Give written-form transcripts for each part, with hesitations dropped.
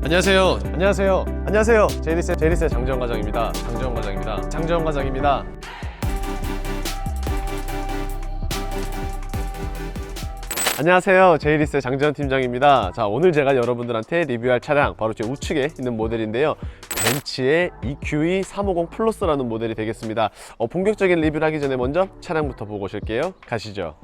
안녕하세요. 안녕하세요. 안녕하세요. 제이리스의 장재원 과장입니다. 장재원 과장입니다. 안녕하세요. 제이리스의 장재원 팀장입니다. 자, 오늘 제가 여러분들한테 리뷰할 차량 바로 제 우측에 있는 모델인데요. 벤츠의 EQE 350 플러스라는 모델이 되겠습니다. 본격적인 리뷰를 하기 전에 먼저 차량부터 보고 오실게요. 가시죠.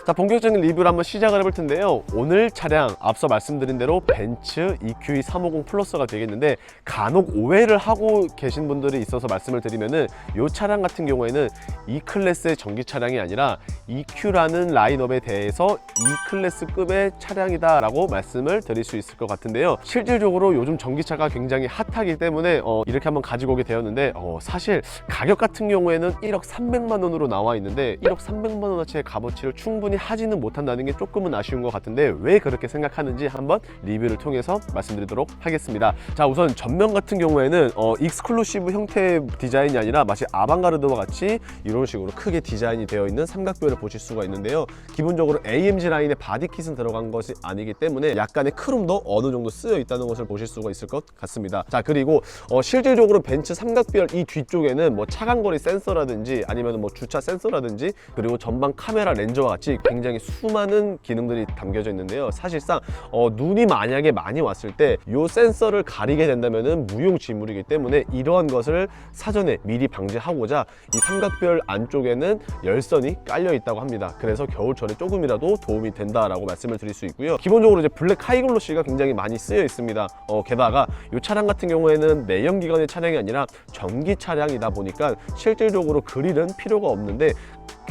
자, 본격적인 리뷰를 한번 시작을 해볼 텐데요. 오늘 차량 앞서 말씀드린 대로 벤츠 EQE 350 플러스가 되겠는데, 간혹 오해를 하고 계신 분들이 있어서 말씀을 드리면은 이 차량 같은 경우에는 E클래스의 전기 차량이 아니라 EQ라는 라인업에 대해서 E클래스급의 차량이다 라고 말씀을 드릴 수 있을 것 같은데요. 실질적으로 요즘 전기차가 굉장히 핫하기 때문에 이렇게 한번 가지고 오게 되었는데, 사실 가격 같은 경우에는 1억 300만 원으로 나와 있는데 1억 300만 원어치의 값어치를 충분히 하지는 못한다는 게 조금은 아쉬운 것 같은데, 왜 그렇게 생각하는지 한번 리뷰를 통해서 말씀드리도록 하겠습니다. 자, 우선 전면 같은 경우에는 익스클루시브 형태의 디자인이 아니라 마치 아방가르드와 같이 이런 식으로 크게 디자인이 되어 있는 삼각뼈를 보실 수가 있는데요. 기본적으로 AMG 라인의 바디킷은 들어간 것이 아니기 때문에 약간의 크롬도 어느 정도 쓰여 있다는 것을 보실 수가 있을 것 같습니다. 자, 그리고 실질적으로 벤츠 삼각뼈 이 뒤쪽에는 뭐 차간거리 센서라든지 아니면 뭐 주차 센서라든지 그리고 전방 카메라 렌즈와 같이 굉장히 수많은 기능들이 담겨져 있는데요. 사실상 눈이 만약에 많이 왔을 때 이 센서를 가리게 된다면은 무용지물이기 때문에 이러한 것을 사전에 미리 방지하고자 이 삼각별 안쪽에는 열선이 깔려 있다고 합니다. 그래서 겨울철에 조금이라도 도움이 된다라고 말씀을 드릴 수 있고요. 기본적으로 이제 블랙 하이글로시가 굉장히 많이 쓰여 있습니다. 게다가 이 차량 같은 경우에는 내연기관의 차량이 아니라 전기 차량이다 보니까 실질적으로 그릴은 필요가 없는데,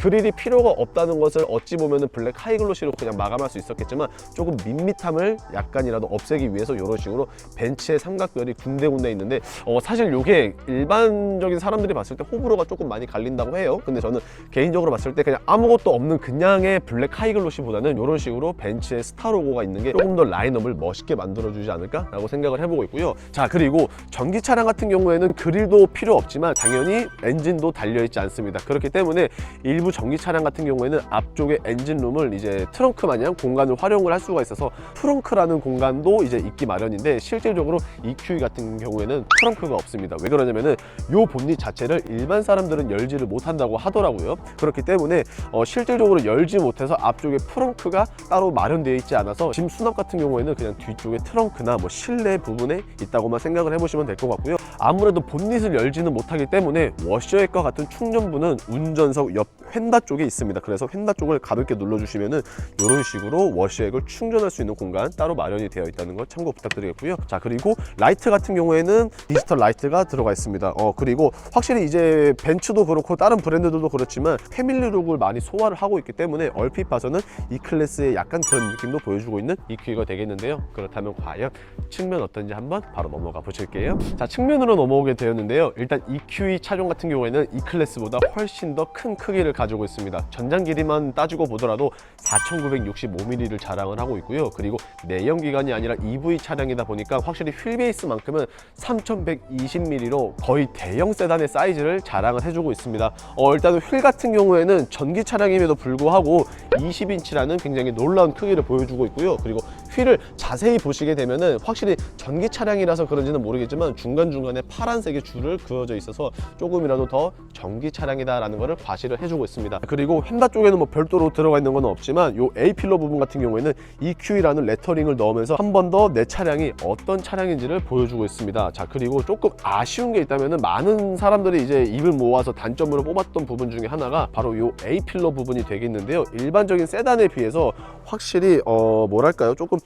그릴이 필요가 없다는 것을 어찌 보면은 블랙 하이글로시로 그냥 마감할 수 있었겠지만 조금 밋밋함을 약간이라도 없애기 위해서 이런 식으로 벤츠의 삼각별이 군데군데 있는데, 사실 이게 일반적인 사람들이 봤을 때 호불호가 조금 많이 갈린다고 해요. 근데 저는 개인적으로 봤을 때 그냥 아무것도 없는 그냥의 블랙 하이글로시보다는 이런 식으로 벤츠의 스타 로고가 있는 게 조금 더 라인업을 멋있게 만들어주지 않을까 라고 생각을 해보고 있고요. 자, 그리고 전기 차량 같은 경우에는 그릴도 필요 없지만 당연히 엔진도 달려있지 않습니다. 그렇기 때문에 일부 전기 차량 같은 경우에는 앞쪽에 엔진룸을 이제 트렁크 마냥 공간을 활용을 할 수가 있어서 트렁크라는 공간도 이제 있기 마련인데, 실질적으로 EQE 같은 경우에는 트렁크가 없습니다. 왜 그러냐면은 요 본닛 자체를 일반 사람들은 열지를 못한다고 하더라고요. 그렇기 때문에 실질적으로 열지 못해서 앞쪽에 트렁크가 따로 마련되어 있지 않아서 짐 수납 같은 경우에는 그냥 뒤쪽에 트렁크나 뭐 실내 부분에 있다고만 생각을 해보시면 될 것 같고요. 아무래도 본닛을 열지는 못하기 때문에 워셔액과 같은 충전부는 운전석 옆 휀다 쪽에 있습니다. 그래서 휀다 쪽을 가볍게 눌러주시면은 이런 식으로 워셔액을 충전할 수 있는 공간 따로 마련이 되어 있다는 거 참고 부탁드리겠고요. 자, 그리고 라이트 같은 경우에는 디지털 라이트가 들어가 있습니다. 그리고 확실히 이제 벤츠도 그렇고 다른 브랜드들도 그렇지만 패밀리룩을 많이 소화를 하고 있기 때문에 얼핏 봐서는 E클래스의 약간 그런 느낌도 보여주고 있는 EQE가 되겠는데요. 그렇다면 과연 측면 어떤지 한번 바로 넘어가 보실게요. 자, 측면으로 넘어오게 되었는데요. 일단 EQE 차종 같은 경우에는 E클래스보다 훨씬 더 큰 크기를 가지고 있습니다. 전장 길이만 따지고 보더라도 4,965mm를 자랑을 하고 있고요. 그리고 내연기관이 아니라 EV 차량이다 보니까 확실히 휠베이스만큼은 3,120mm로 거의 대형 세단의 사이즈를 자랑을 해주고 있습니다. 일단은 휠 같은 경우에는 전기 차량임에도 불구하고 20인치라는 굉장히 놀라운 크기를 보여주고 있고요. 그리고 휠을 자세히 보시게 되면은 확실히 전기 차량이라서 그런지는 모르겠지만 중간중간에 파란색의 줄을 그어져 있어서 조금이라도 더 전기 차량이다라는 것을 과시를 해주고 있습니다. 그리고 휀다 쪽에는 뭐 별도로 들어가 있는 건 없지만 요 A필러 부분 같은 경우에는 EQE라는 레터링을 넣으면서 한 번 더 내 차량이 어떤 차량인지를 보여주고 있습니다. 자, 그리고 조금 아쉬운 게 있다면은 많은 사람들이 이제 입을 모아서 단점으로 뽑았던 부분 중에 하나가 바로 요 A필러 부분이 되겠는데요. 일반적인 세단에 비해서 확실히 뭐랄까요, 조금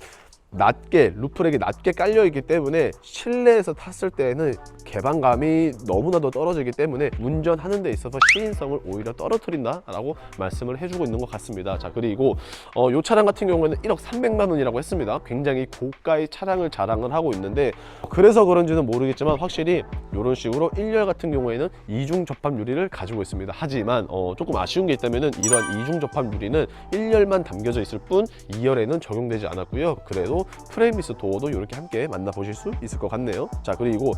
낮게, 루프렉이 낮게 깔려있기 때문에 실내에서 탔을 때에는 개방감이 너무나도 떨어지기 때문에 운전하는 데 있어서 시인성을 오히려 떨어뜨린다 라고 말씀을 해주고 있는 것 같습니다. 자, 그리고 이 차량 같은 경우에는 1억 300만 원이라고 했습니다. 굉장히 고가의 차량을 자랑을 하고 있는데, 그래서 그런지는 모르겠지만 확실히 이런 식으로 1열 같은 경우에는 이중 접합 유리를 가지고 있습니다. 하지만 조금 아쉬운 게 있다면은 이러한 이중 접합 유리는 1열만 담겨져 있을 뿐 2열에는 적용되지 않았고요. 그래도 또 프레임리스 도어도 이렇게 함께 만나보실 수 있을 것 같네요. 자, 그리고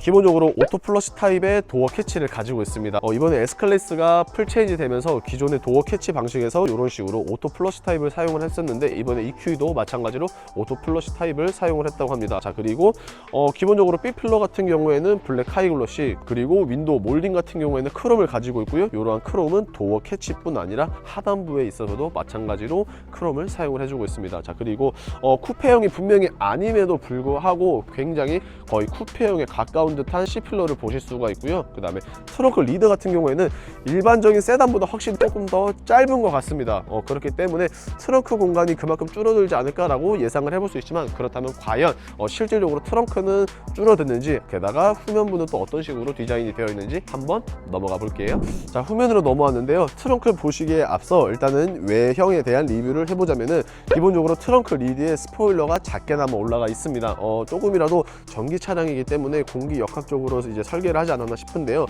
기본적으로 오토 플러시 타입의 도어 캐치를 가지고 있습니다. 이번에 S클래스가 풀 체인지 되면서 기존의 도어 캐치 방식에서 이런 식으로 오토 플러시 타입을 사용을 했었는데, 이번에 EQ도 마찬가지로 오토 플러시 타입을 사용을 했다고 합니다. 자, 그리고 기본적으로 B필러 같은 경우에는 블랙 하이글로시, 그리고 윈도우 몰딩 같은 경우에는 크롬을 가지고 있고요. 이러한 크롬은 도어 캐치뿐 아니라 하단부에 있어서도 마찬가지로 크롬을 사용을 해주고 있습니다. 자, 그리고 쿠페형이 분명히 아님에도 불구하고 굉장히 거의 쿠페형에 가까운 듯한 C필러를 보실 수가 있고요. 그 다음에 트렁크 리드 같은 경우에는 일반적인 세단보다 확실히 조금 더 짧은 것 같습니다. 그렇기 때문에 트렁크 공간이 그만큼 줄어들지 않을까라고 예상을 해볼 수 있지만, 그렇다면 과연 실질적으로 트렁크는 줄어드는지, 게다가 후면부는 또 어떤 식으로 디자인이 되어 있는지 한번 넘어가 볼게요. 자, 후면으로 넘어왔는데요. 트렁크 보시기에 앞서 일단은 외형에 대한 리뷰를 해보자면은, 기본적으로 트렁크 리드에 스포일러가 작게나마 올라가 있습니다. 조금이라도 전기 차량이기 때문에 공기 역학적으로 이제 설계를 하지 않았나 싶은데요.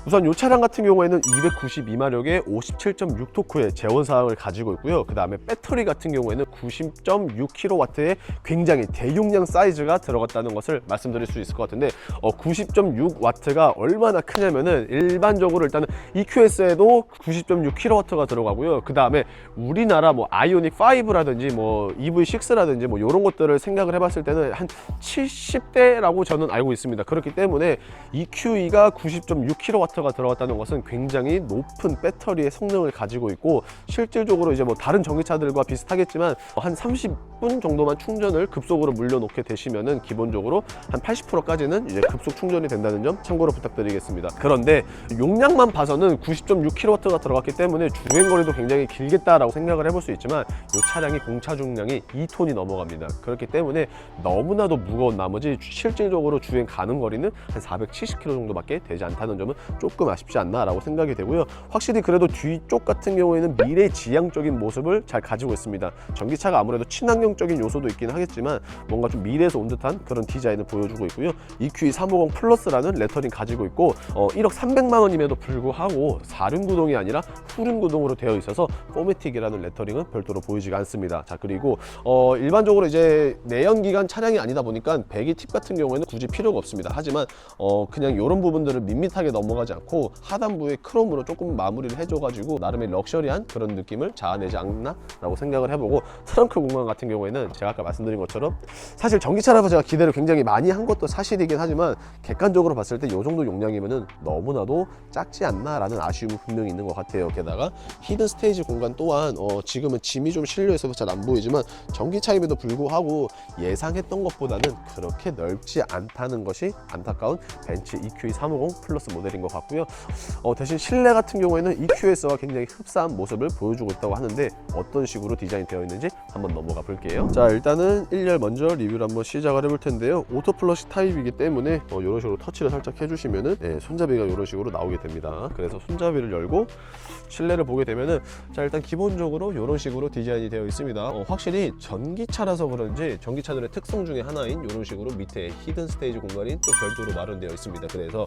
우선 이 차량 같은 경우에는 292마력의 57.6토크의 제원사항을 가지고 있고요. 그 다음에 배터리 같은 경우에는 90.6kW의 굉장히 대용량 사이즈가 들어갔다는 것을 말씀드릴 수 있을 것 같은데, 90.6W가 얼마나 크냐면은, 일반적으로 일단은 EQS에도 90.6kW가 들어가고요. 그 다음에 우리나라 뭐 아이오닉 5라든지 뭐 EV6라든지 뭐 이런 것들을 생각을 해봤을 때는 한 70대라고 저는 알고 있습니다. 그렇기 때문에 EQE가 90.6kW가 들어갔다는 것은 굉장히 높은 배터리의 성능을 가지고 있고, 실질적으로 이제 뭐 다른 전기차들과 비슷하겠지만 한 30분 정도만 충전을 급속으로 물려놓게 되시면은 기본적으로 한 80%까지는 이제 급속 충전이 된다는 점 참고로 부탁드리겠습니다. 그런데 용량만 봐서는 90.6kW가 들어갔기 때문에 주행거리도 굉장히 길겠다라고 생각을 해볼 수 있지만, 이 차량이 공차 중량이 2톤이 넘어갑니다. 그렇기 때문에 너무나도 무거운 나머지 실질적으로 주행 가는 거리는 한 470km 정도밖에 되지 않다는 점은 조금 아쉽지 않나 라고 생각이 되고요. 확실히 그래도 뒤쪽 같은 경우에는 미래지향적인 모습을 잘 가지고 있습니다. 전기차가 아무래도 친환경적인 요소도 있긴 하겠지만 뭔가 좀 미래에서 온 듯한 그런 디자인을 보여주고 있고요. EQE 350 플러스라는 레터링 가지고 있고, 1억 300만 원임에도 불구하고 4륜 구동이 아니라 후륜 구동으로 되어 있어서 포매틱이라는 레터링은 별도로 보이지가 않습니다. 자, 그리고 일반적으로 이제 내연기관 차량이 아니다 보니까 배기 팁 같은 경우에는 굳이 필요가 없습니다. 하지만 그냥 이런 부분들을 밋밋하게 넘어가지 않고 하단부에 크롬으로 조금 마무리를 해줘가지고 나름의 럭셔리한 그런 느낌을 자아내지 않나 라고 생각을 해보고, 트렁크 공간 같은 경우에는 제가 아까 말씀드린 것처럼 사실 전기차라서 제가 기대를 굉장히 많이 한 것도 사실이긴 하지만, 객관적으로 봤을 때 이 정도 용량이면은 너무나도 작지 않나 라는 아쉬움이 분명히 있는 것 같아요. 게다가 히든 스테이지 공간 또한 지금은 짐이 좀 실려 있어서 잘 안 보이지만 전기차임에도 불구하고 예상했던 것보다는 그렇게 넓지 않다는 것이 안타까운 벤츠 EQE 350 플러스 모델인 것 같고요. 대신 실내 같은 경우에는 EQS와 굉장히 흡사한 모습을 보여주고 있다고 하는데, 어떤 식으로 디자인 되어 있는지 한번 넘어가 볼게요. 자, 일단은 1열 먼저 리뷰를 한번 시작을 해볼 텐데요. 오토 플러시 타입이기 때문에 이런 식으로 터치를 살짝 해주시면은 손잡이가 이런 식으로 나오게 됩니다. 그래서 손잡이를 열고 실내를 보게 되면은, 자, 일단 기본적으로 이런 식으로 디자인이 되어 있습니다. 확실히 전기차라서 그런지 전기차들의 특성 중에 하나인 이런 식으로 밑에 히든 스테이지 공간이 또 별도로 마련되어 있습니다. 그래서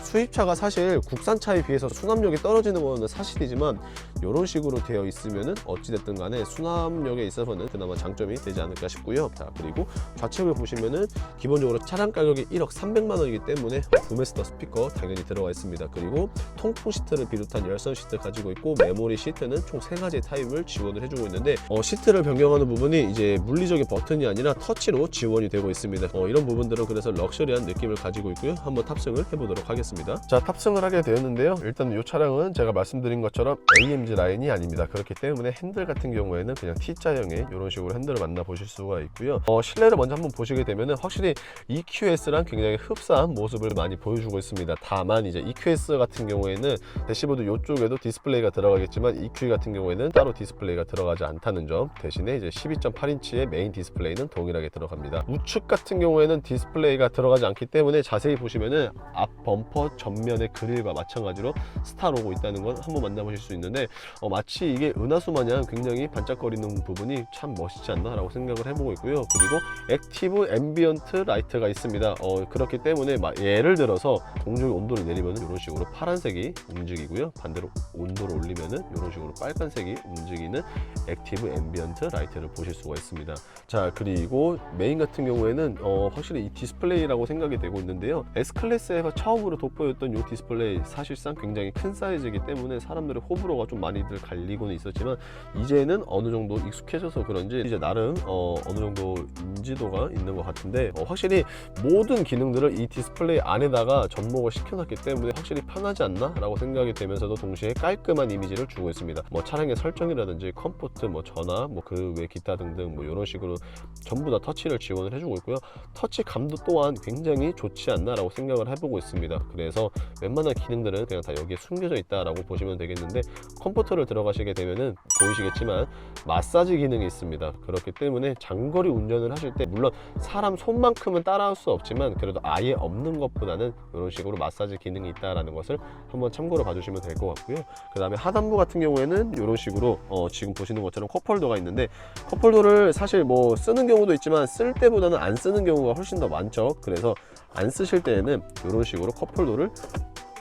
수입차가 사실 국산차에 비해서 수납력이 떨어지는 건 사실이지만, 이런 식으로 되어 있으면은 어찌됐든 간에 수납력에 있어서는 그나마 장점이 되지 않을까 싶고요. 자, 그리고 좌측을 보시면은 기본적으로 차량 가격이 1억 300만 원이기 때문에 부메스터 스피커 당연히 들어가 있습니다. 그리고 통풍 시트를 비롯한 열선 시트 가지고 있고, 메모리 시트는 총 3가지 타입을 지원을 해주고 있는데, 시트를 변경하는 부분이 이제 물리적인 버튼이 아니라 터치로 지원이 되고 있습니다. 이런 부분들은 그래서 럭셔리한 느낌을 가지고 있고요. 한번 탑승을 해보도록 하겠습니다. 자, 탑승을 하게 되었는데요. 일단 이 차량은 제가 말씀드린 것처럼 AMG 라인이 아닙니다. 그렇기 때문에 핸들 같은 경우에는 그냥 T자형의 이런 식으로 핸들을 만나보실 수가 있고요. 실내를 먼저 한번 보시게 되면은 확실히 EQS랑 굉장히 흡사한 모습을 많이 보여주고 있습니다. 다만 이제 EQS 같은 경우에는 대시보드 이쪽에도 디스플레이가 들어가겠지만, EQE 같은 경우에는 따로 디스플레이가 들어가지 않다는 점, 대신에 이제 12.8인치의 메인 디스플레이는 동일하게 들어갑니다. 우측 같은 경우에는 디스플레이가 들어가지 않기 때문에 자세히 보시면은 앞 범퍼 전면의 그릴과 마찬가지로 스타 로고 있다는 건 한번 만나보실 수 있는데, 마치 이게 은하수 마냥 굉장히 반짝거리는 부분이 참 멋있지 않나 라고 생각을 해보고 있고요. 그리고 액티브 앰비언트 라이트가 있습니다. 그렇기 때문에 예를 들어서 동족의 온도를 내리면 이런 식으로 파란색이 움직이고요, 반대로 온도를 올리면 이런 식으로 빨간색이 움직이는 액티브 앰비언트 라이트를 보실 수가 있습니다. 자, 그리고 메인 같은 경우에는 확실히 이 디스플레이라고 생각이 되고 있는데요. S클래스에서 처음으로 돋보였던 이 디스플레이 사실상 굉장히 큰 사이즈이기 때문에 사람들의 호불호가 좀 많이들 갈리고는 있었지만 이제는 어느 정도 익숙해져서 그런지 이제 나름 어느 정도 인지도가 있는 것 같은데 확실히 모든 기능들을 이 디스플레이 안에다가 접목을 시켜놨기 때문에 확실히 편하지 않나? 라고 생각이 되면서도 동시에 깔끔한 이미지를 주고 있습니다. 뭐 차량의 설정이라든지 컴포트, 뭐 전화, 뭐 그 외 기타 등등 뭐 이런 식으로 전부 다 터치를 지원을 해주고 있고요. 터치 감도 또한 굉장히 좋지 않나 라고 생각을 해보고 있습니다. 그래서 웬만한 기능들은 그냥 다 여기에 숨겨져 있다라고 보시면 되겠는데 컴포터를 들어가시게 되면은 보이시겠지만 마사지 기능이 있습니다. 그렇기 때문에 장거리 운전을 하실 때 물론 사람 손만큼은 따라할 수 없지만 그래도 아예 없는 것보다는 이런 식으로 마사지 기능이 있다라는 것을 한번 참고로 봐주시면 될 것 같고요. 그 다음에 하단부 같은 경우에는 이런 식으로 지금 보시는 것처럼 컵홀더가 있는데 컵홀더를 사실 뭐 쓰는 경우도 있지만 쓸 때보다는 안 쓰는 경우가 훨씬 더 많죠. 그래서 안 쓰실 때에는 이런 식으로 컵홀더를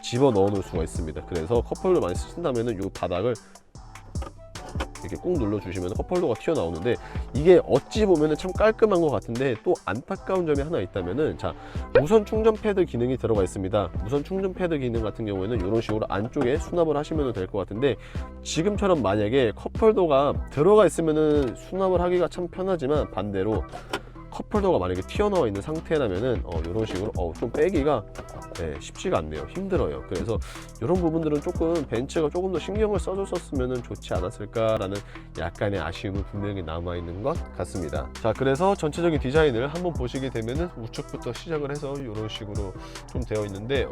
집어 넣어 놓을 수가 있습니다. 그래서 컵홀더 많이 쓰신다면은 이 바닥을 이렇게 꾹 눌러주시면 컵홀더가 튀어나오는데 이게 어찌 보면 참 깔끔한 것 같은데 또 안타까운 점이 하나 있다면은 자, 무선 충전 패드 기능이 들어가 있습니다. 무선 충전 패드 기능 같은 경우에는 이런 식으로 안쪽에 수납을 하시면 될 것 같은데 지금처럼 만약에 컵홀더가 들어가 있으면은 수납을 하기가 참 편하지만 반대로 컵홀더가 만약에 튀어나와 있는 상태라면은 이런 식으로 좀 빼기가 쉽지가 않네요. 힘들어요. 그래서 이런 부분들은 조금 벤츠가 조금 더 신경을 써줬었으면 좋지 않았을까라는 약간의 아쉬움이 분명히 남아있는 것 같습니다. 자, 그래서 전체적인 디자인을 한번 보시게 되면은 우측부터 시작을 해서 이런 식으로 좀 되어 있는데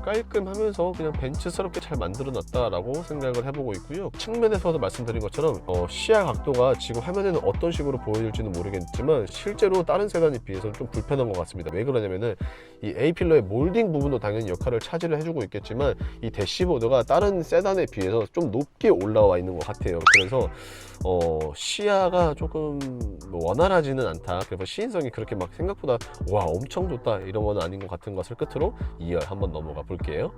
깔끔하면서 그냥 벤츠스럽게 잘 만들어놨다라고 생각을 해보고 있고요. 측면에서도 말씀드린 것처럼 시야 각도가 지금 화면에는 어떤 식으로 보여질지는 모르겠지만 실제로 다른 세단에 비해서는 좀 불편한 것 같습니다. 왜 그러냐면은 이 A필러의 몰딩 부분도 당연히 역할을 차지를 해주고 있겠지만 이 대시보드가 다른 세단에 비해서 좀 높게 올라와 있는 것 같아요. 그래서 시야가 조금 원활하지는 않다. 그래서 시인성이 그렇게 막 생각보다 와 엄청 좋다 이런 건 아닌 것 같은 것을 끝으로 2열 한번 넘어가 볼게요.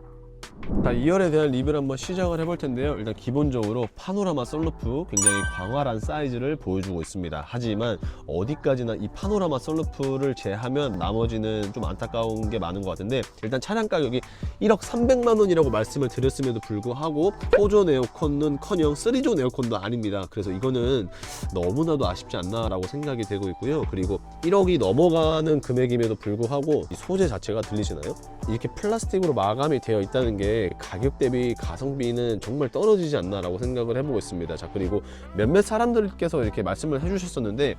자, 2열에 대한 리뷰를 한번 시작을 해볼 텐데요. 일단 기본적으로 파노라마 썬루프 굉장히 광활한 사이즈를 보여주고 있습니다. 하지만 어디까지나 이 파노라마 썬루프를 제하면 나머지는 좀 안타까운 게 많은 것 같은데 일단 차량 가격이 1억 300만 원이라고 말씀을 드렸음에도 불구하고 4존 에어컨은 커녕 3존 에어컨도 아닙니다. 그래서 이거는 너무나도 아쉽지 않나 라고 생각이 되고 있고요. 그리고 1억이 넘어가는 금액임에도 불구하고 이 소재 자체가 들리시나요? 이렇게 플라스틱으로 마감이 되어 있다는 게 가격 대비 가성비는 정말 떨어지지 않나 라고 생각을 해보고 있습니다. 자, 그리고 몇몇 사람들께서 이렇게 말씀을 해주셨었는데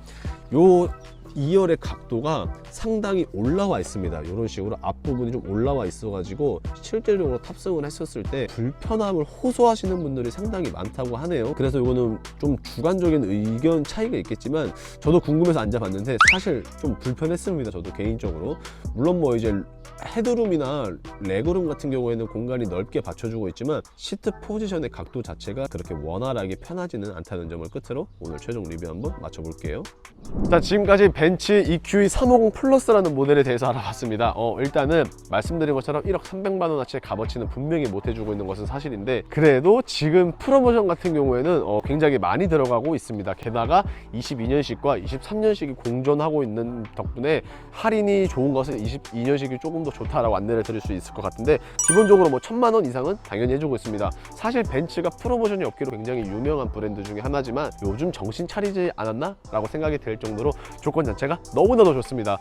요 2열의 각도가 상당히 올라와 있습니다. 이런 식으로 앞부분이 좀 올라와 있어 가지고 실제적으로 탑승을 했었을 때 불편함을 호소하시는 분들이 상당히 많다고 하네요. 그래서 이거는 좀 주관적인 의견 차이가 있겠지만 저도 궁금해서 앉아봤는데 사실 좀 불편했습니다. 저도 개인적으로. 물론 뭐 이제 헤드룸이나 레그룸 같은 경우에는 공간이 넓게 받쳐주고 있지만 시트 포지션의 각도 자체가 그렇게 원활하게 편하지는 않다는 점을 끝으로 오늘 최종 리뷰 한번 맞춰볼게요. 자, 지금까지 벤츠 EQE 350 플러스라는 모델에 대해서 알아봤습니다. 일단은 말씀드린 것처럼 1억 300만 원어치의 값어치는 분명히 못 해주고 있는 것은 사실인데 그래도 지금 프로모션 같은 경우에는 굉장히 많이 들어가고 있습니다. 게다가 22년식과 23년식이 공존하고 있는 덕분에 할인이 좋은 것은 22년식이 조금 더 좋다라고 안내를 드릴 수 있을 것 같은데 기본적으로 뭐 1000만 원 이상은 당연히 해주고 있습니다. 사실 벤츠가 프로모션이 없기로 굉장히 유명한 브랜드 중에 하나지만 요즘 정신 차리지 않았나? 라고 생각이 될 정도로 조건 자체가 너무나도 좋습니다.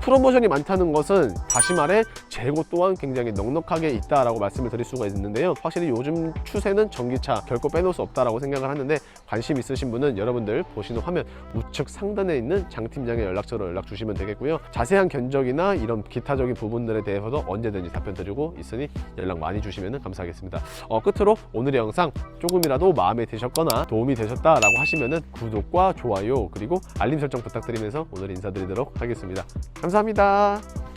프로모션이 많다는 것은 다시 말해 재고 또한 굉장히 넉넉하게 있다라고 말씀을 드릴 수가 있는데요. 확실히 요즘 추세는 전기차 결코 빼놓을 수 없다라고 생각을 하는데 관심 있으신 분은 여러분들 보시는 화면 우측 상단에 있는 장 팀장의 연락처로 연락 주시면 되겠고요. 자세한 견적이나 이런 기타적인 부분들에 대해서도 언제든지 답변 드리고 있으니 연락 많이 주시면 감사하겠습니다. 끝으로 오늘의 영상 조금이라도 마음에 드셨거나 도움이 되셨다라고 하시면은 구독과 좋아요 그리고 알림 설정 부탁드리면서 오늘 인사드리도록 하겠습니다. 감사합니다.